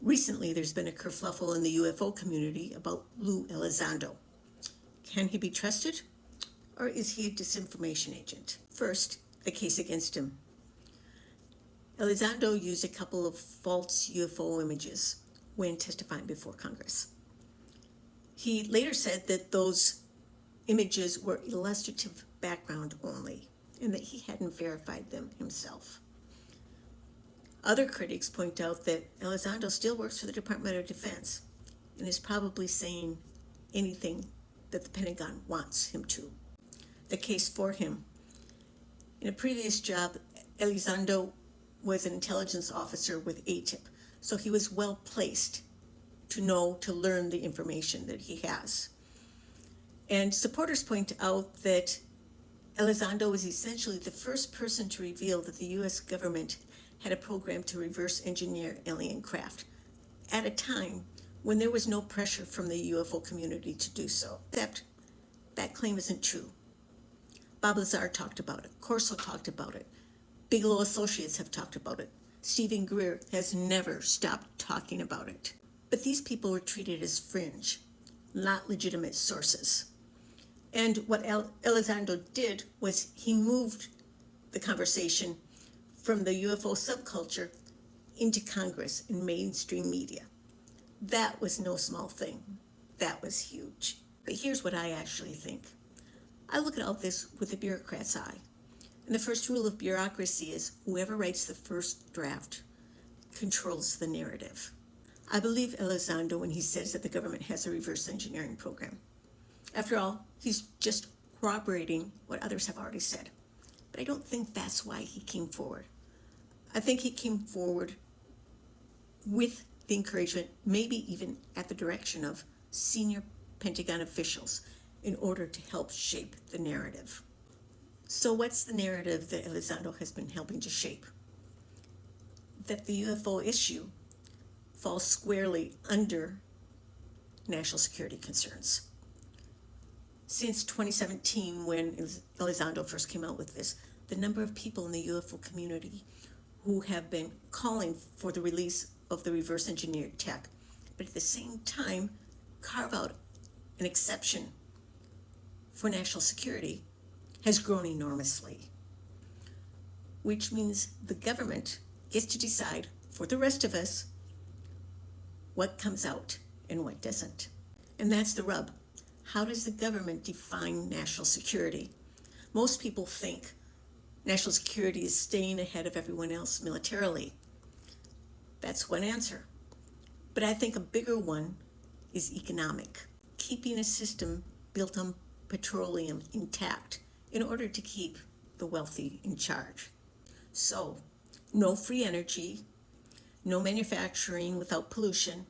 Recently, there's been a kerfluffle in the UFO community about Lou Elizondo. Can he be trusted, or is he a disinformation agent? First, the case against him. Elizondo used a couple of false UFO images when testifying before Congress. He later said that those images were illustrative background only, and that he hadn't verified them himself. Other critics point out that Elizondo still works for the Department of Defense and is probably saying anything that the Pentagon wants him to. The case for him. In a previous job, Elizondo was an intelligence officer with ATIP, so he was well placed to learn the information that he has. And supporters point out that Elizondo was essentially the first person to reveal that the U.S. government had a program to reverse engineer alien craft at a time when there was no pressure from the UFO community to do so. Except that claim isn't true. Bob Lazar talked about it. Corso talked about it. Bigelow Associates have talked about it. Stephen Greer has never stopped talking about it. But these people were treated as fringe, not legitimate sources. And what Elizondo did was he moved the conversation from the UFO subculture into Congress and mainstream media. That was no small thing. That was huge. But here's what I actually think. I look at all this with a bureaucrat's eye. And the first rule of bureaucracy is whoever writes the first draft controls the narrative. I believe Elizondo when he says that the government has a reverse engineering program. After all, he's just corroborating what others have already said. But I don't think that's why he came forward. I think he came forward with the encouragement, maybe even at the direction of senior Pentagon officials, in order to help shape the narrative. So what's the narrative that Elizondo has been helping to shape? That the UFO issue falls squarely under national security concerns. Since 2017, when Elizondo first came out with this, the number of people in the UFO community who have been calling for the release of the reverse engineered tech, but at the same time carve out an exception for national security, has grown enormously. Which means the government gets to decide for the rest of us what comes out and what doesn't. And that's the rub. How does the government define national security? Most people think national security is staying ahead of everyone else militarily. That's one answer. But I think a bigger one is economic. Keeping a system built on petroleum intact in order to keep the wealthy in charge. So, no free energy, no manufacturing without pollution,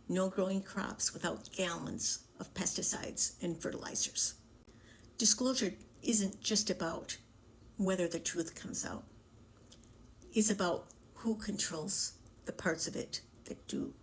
no growing crops without gallons of pesticides and fertilizers. Disclosure isn't just about whether the truth comes out. It's about who controls the parts of it that do.